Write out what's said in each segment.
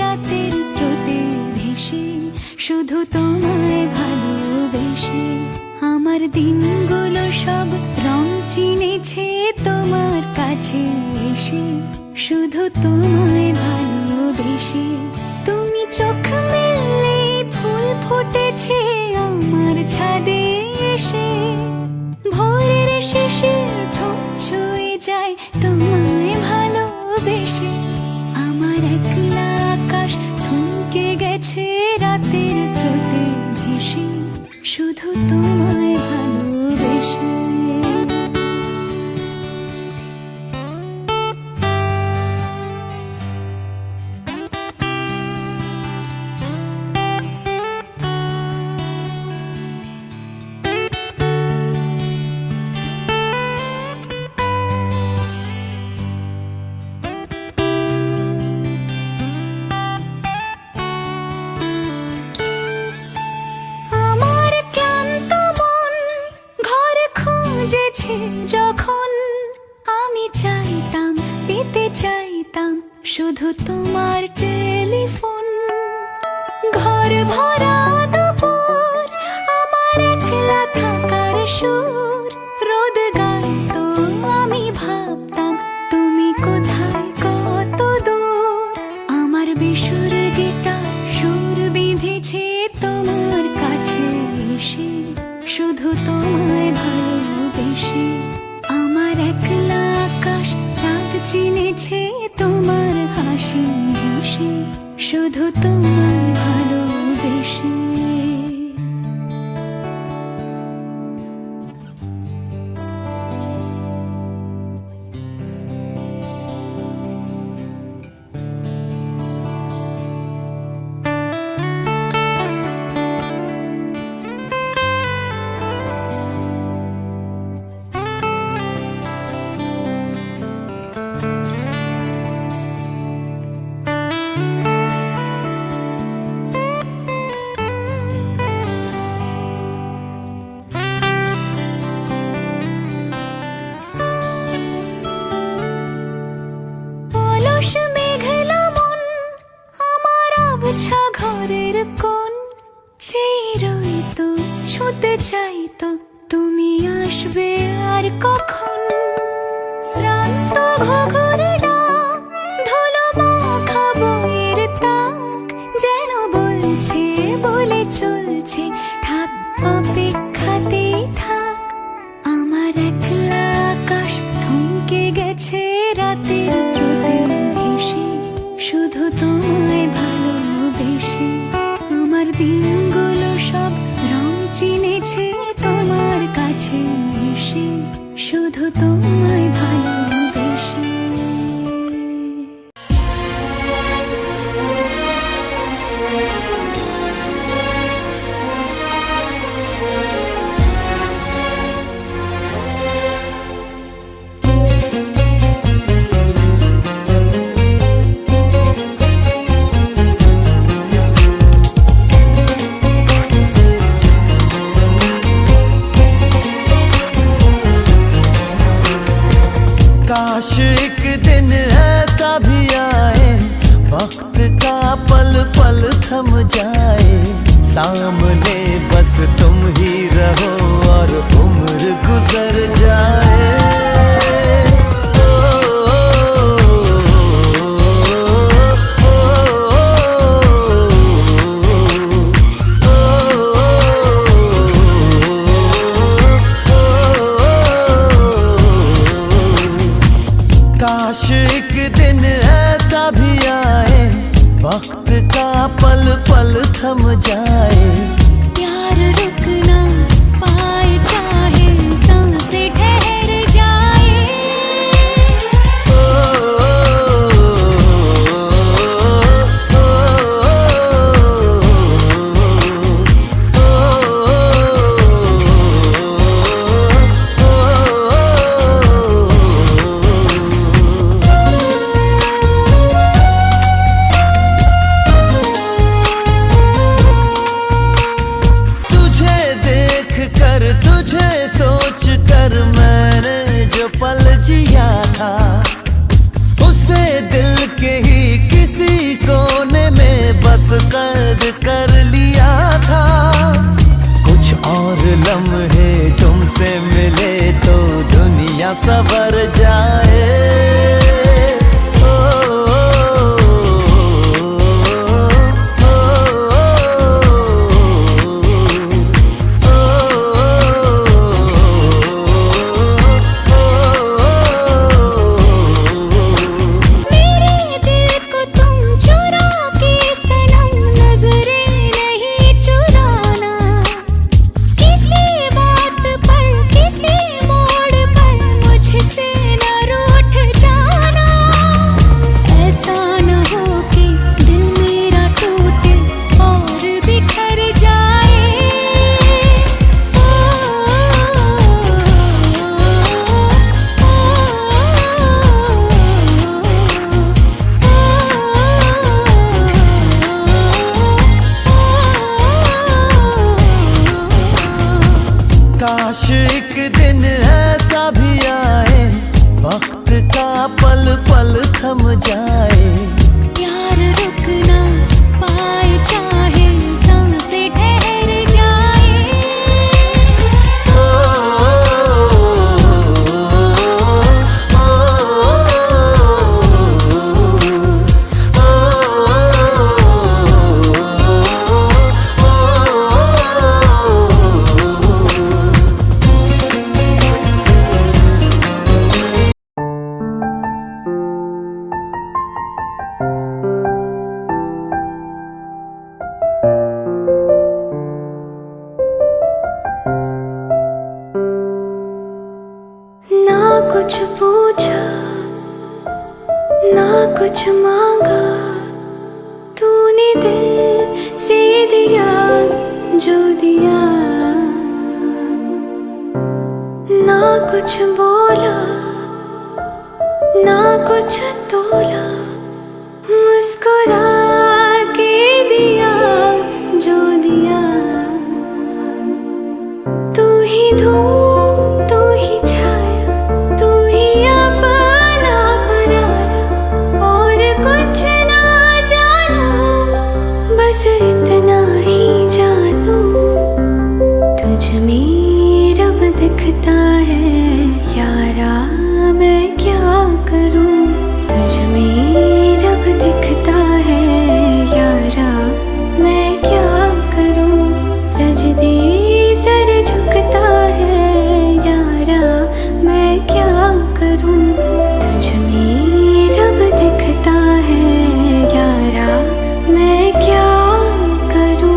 রাতের স্রোতে ভেসে, শুধু তোমায় ভালোবেসে। আমার দিনগুলো সব রং চিনেছে তোমার কাছে এসে, শুধু তোমায় ভালোবেসে। তুমি চোখ মেললে ফুল ফুটেছে আমার ছাদে এসে, ভোরের শেষে ঠোঁট ছুঁয়ে যায় তোমায় ভালোবেসে। আমার একলা আকাশ থমকে গেছে রাতের স্রোতে ভেসে, শুধু তোমায় ভালোবেসে। যখন আমি চাইতাম, পেতে চাইতাম শুধু তোমার টেলিফোন। ঘর ভরা দুপুর, আমার একলা থাকার সুর, রোদ গাইতো আমি ভাবতাম তুমি কোথায় কত দূর। আমার বেসুর গিটার সুর বিঁধেছে তোমার কাছে এসে, শুধু তোমায় ভালোবেসে। আমার একলা আকাশ চাঁদ চিনেছে তোমার হাসি হেসে, শুধু তোমায় ভালোবেসে। ঘরের কোণ চেয়ে রইতো, ছুঁতে চাইতো তুমি আসবে আর কখন। শ্রান্ত ঘুঘুর ডাক, ধুলো মাখা বইয়ের তাক, যেন বলছে বলে চলছে থাক অপেক্ষাতেই থাক। আমার একলা আকাশ থমকে গেছে রাতের স্রোতে ভেসে, শুধু তোমায় ভালোবেসে। আমার দিনগুলো সব রং চিনেছে তোমার কাছে এসে, শুধু তোমায় ভালোবেসে। काश एक दिन ऐसा भी आए, वक्त का पल पल थम जाए, सामने बस तुम ही रहो और उम्र गुजर जाए। काश एक दिन ऐसा भी आए, वक्त का पल पल थम जाए, प्यार रुक ना पाए चाहे सांसें ठहर जाए। कुछ मांगा तूने दिल से दिया जो दिया, ना कुछ बोला ना कुछ तोला, मुस्कुरा के दिया जो दिया। तू ही धूप तू ही छाया तू ही अपना पराया, और कुछ ना जानू बस इतना ही जानू, तुझ में रब दिखता है यारा मैं क्या करूं, तुझ में रब दिखता है यारा मैं क्या करूं, सजदे सर झुकता है यारा मैं क्या करूं, तुझ में रब दिखता है यारा मैं क्या करूं।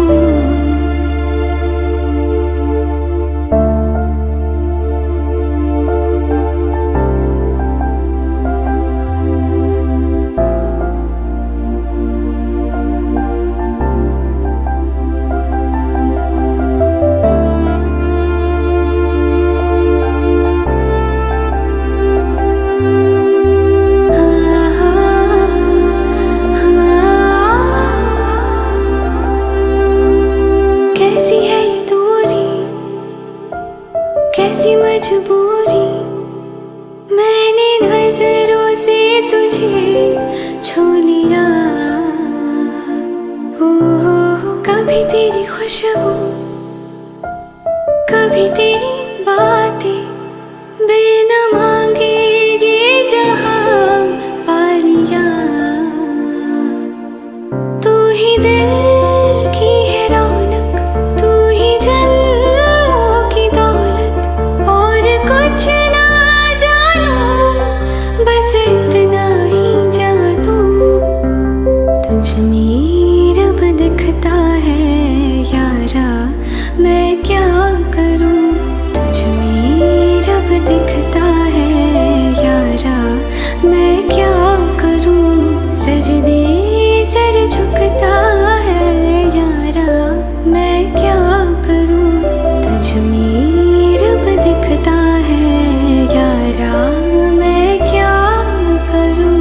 कैसी है ये दूरी कैसी मजबूरी, मैंने नजरों से तुझे छू लिया, हो कभी तेरी खुशबू कभी तेरी बातें, बिना मांगे ये जहां पा लिया, तू ही दिल की है रौनक तू ही जन्मों की दौलत, और कुछ ना जानू बस इतना ही जानू, तुझ में रब दिखता है यारा मैं क्या करूं, तुझ में रब दिखता है यारा मैं क्या करूं, सजदे सर झुकता है यारा मैं क्या करूं, तुझ में रब दिखता है यारा मैं क्या करूं।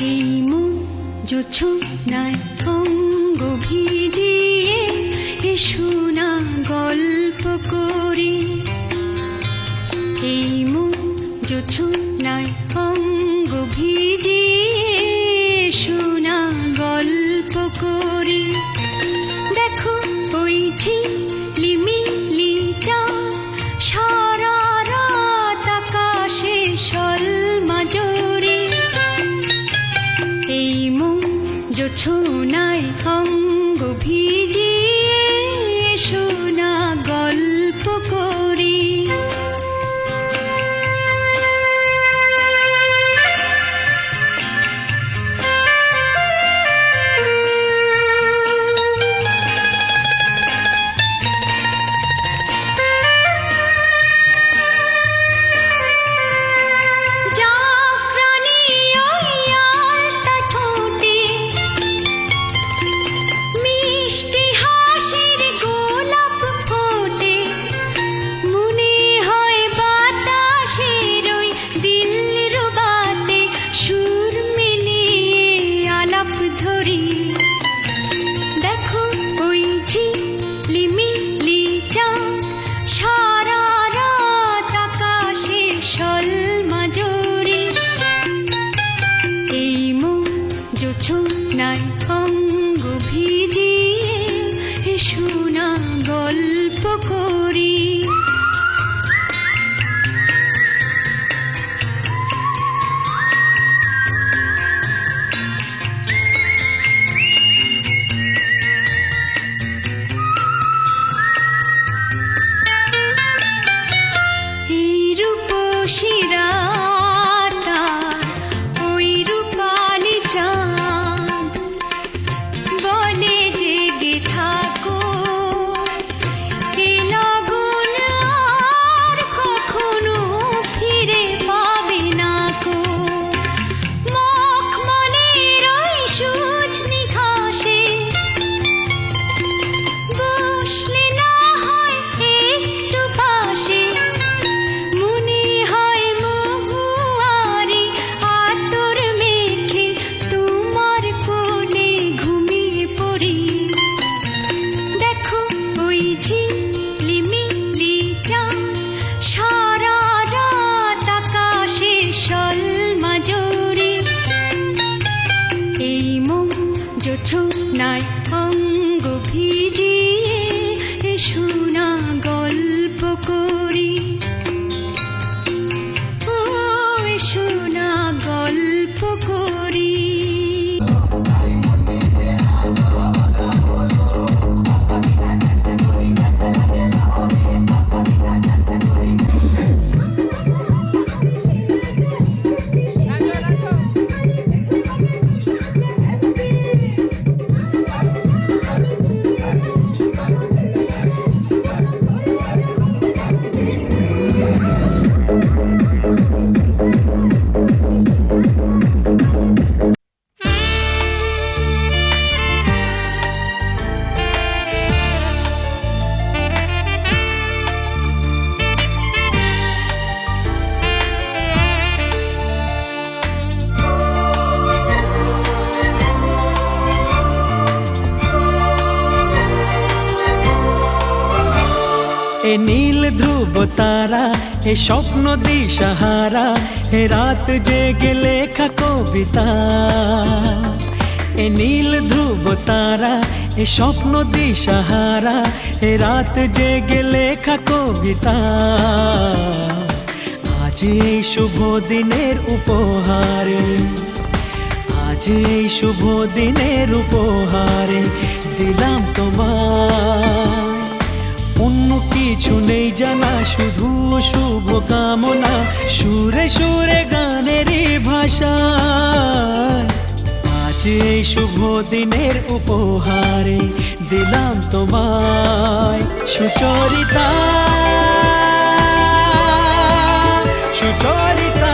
এই মন জোছনায় অঙ্গ ভিজিয়ে এসো না গল্প করি। এই মন জোছনায় অঙ্গ ভিজিয়ে এসো না গল্প করি। দেখো ওই ঝিলিমিলি চাঁদ সারা রাত আকাশে সলমাজরি। এই মন জোছনায় অঙ্গ ভিজিয়ে এসো না গল্প করি। দেখো ওই ঝিলিমিলি চাঁদ সারা রাত আকাশে সলমাজরি। এই মন জোছনায় অঙ্গ ভিজিয়ে এসো না গল্প করি। শিরাতার ওই রূপালি চাঁদ বলে জেগে থাকো, এ লগন আর কখনো ফিরে পাবে না কো। মখমলের ওই সজনি ঘাসে বসলে না হয় একটু পাশে, ঝিলিমিলি চাঁদ সারা রাত আকাশে সলমাজরি। এই মন জোছনায় অঙ্গ ভিজিয়ে এসো না গল্প করি। ও এসো না গল্প করি। এ নীল ধ্রুব তারা, এ স্বপ্ন দিশাহারা, এ রাত জেগে লেখা কবিতা। এ নীল ধ্রুব তারা, এ স্বপ্ন দিশাহারা, এ রাত জেগে লেখা কবিতা। আজ এই শুভ দিনের উপহারে, আজ এই শুভ দিনের উপহারে দিলাম তোমায়। অন্য কিছু নেই জানা, শুধু শুভ কামনা, সুরে সুরে গানেরই ভাষা। আজ এই শুভ দিনের উপহারে দিলাম তোমায়। সুচরিতা সুচরিতা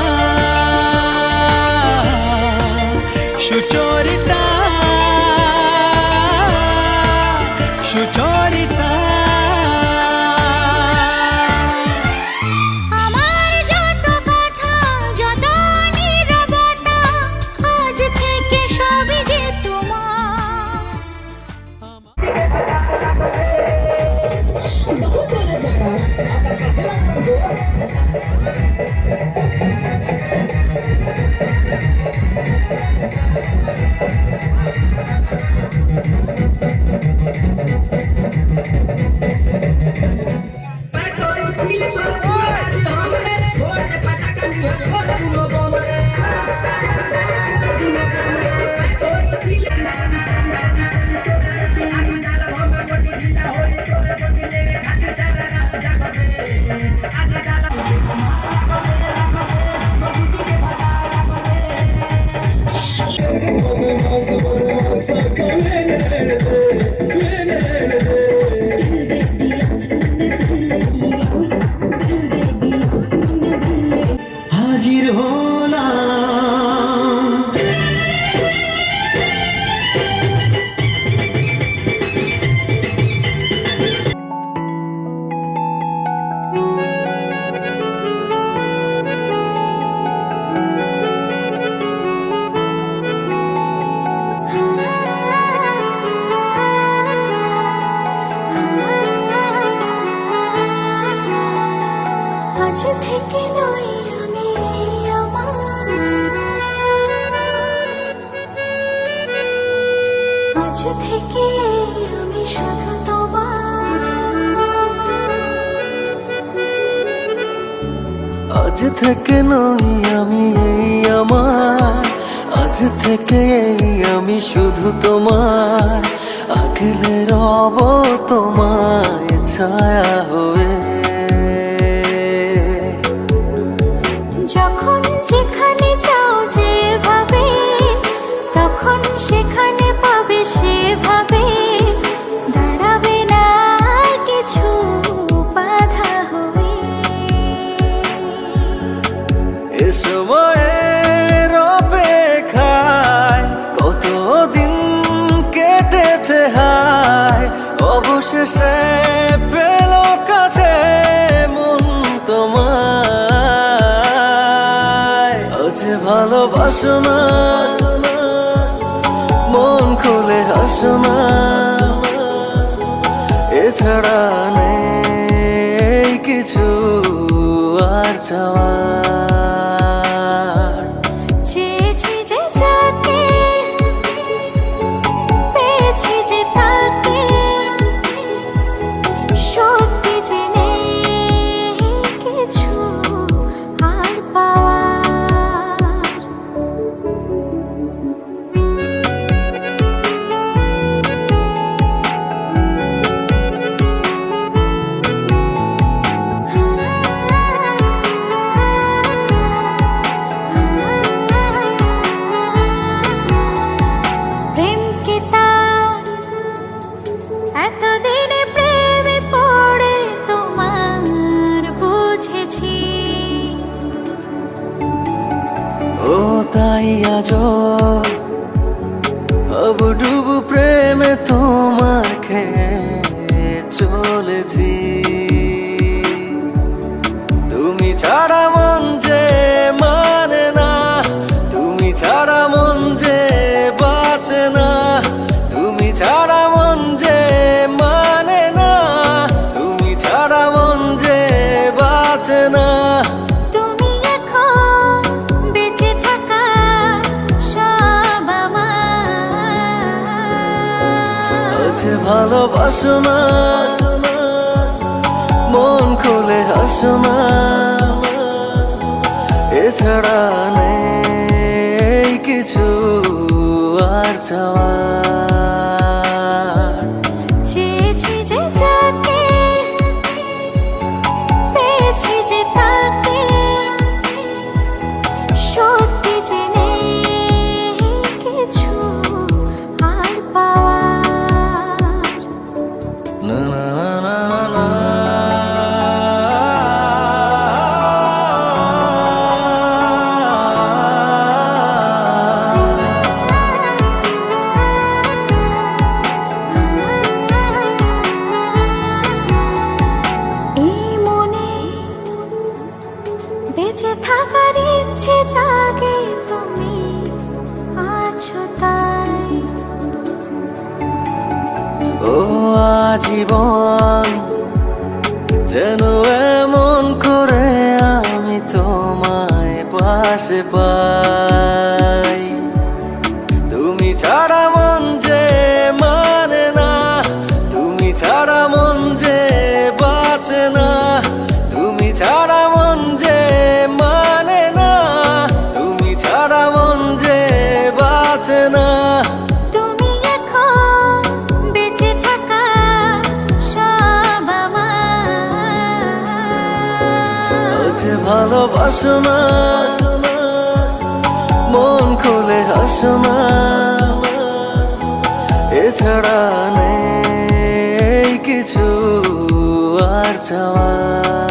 সুচরিতা সুচরিতা। আমার যত কথা, যত নীরবতা, আজ আজ থেকে আমি শুধু তোমার, আজ থেকে নই আমি এই আমার, আজ থেকে এই আমি শুধু তোমার, আগলে রব তোমায় ছায়া হয়ে। যখন যেখানে যাও যেভাবে, তখন সেখানে পাবে সেভাবে, দাঁড়াবে না কিছু বাধা হয়ে। এ সময়ের অপেক্ষায় কতদিন কেটেছে হায়, অবশেষে পেল কাছে মন তোমায়। আজ ভালোবাসো না, মন খুলে হাসো না, এছাড়া নেই কিছু আর চাওয়ার। চেয়েছি যে যাকে, পেয়েছি যে তাকে, সত্যি যে নেই কিছু আর পাওয়ার। প্রেমকে তার এতদিনে প্রেমে পড়ে তোমার বুঝেছি। ও তাই আজ ডুবু প্রেমে তোমার খেয়ে চলেছি। তুমি ছাড়া মন যে মানে না, তুমি ছাড়া মন যে বাঁচে না, তুমি ছাড়া মন যে মানে না, তুমি ছাড়া মন যে বাঁচে না। তুমি এখন বেঁচে থাকা সব আমার। আজ ভালোবাসো না, মন খুলে হাসো না, এছাড়া নেই কিছু আর চাওয়ার। চেয়েছি যে যাকে, পেয়েছি যে তাকে, সত্যি যে নেই কিছু আর পাওয়ার। না না না না না। এই মনে বেঁচে থাকার ইচ্ছে জাগে, তুমি আছো তাই। ও আজীবন যেন এমন করে আমি তোমায় পাশে পাই। তুমি ছাড়া মন যে মানে না, তুমি ছাড়া মন যে বাঁচে না, তুমি ছাড়া মন যে মানে না, তুমি ছাড়া মন যে বাঁচে না। তুমি এখন বেঁচে থাকা সব আমার। আজ ভালোবাসো না, মন খুলে হাসো না, এছাড়া নেই কিছু আর চাওয়ার।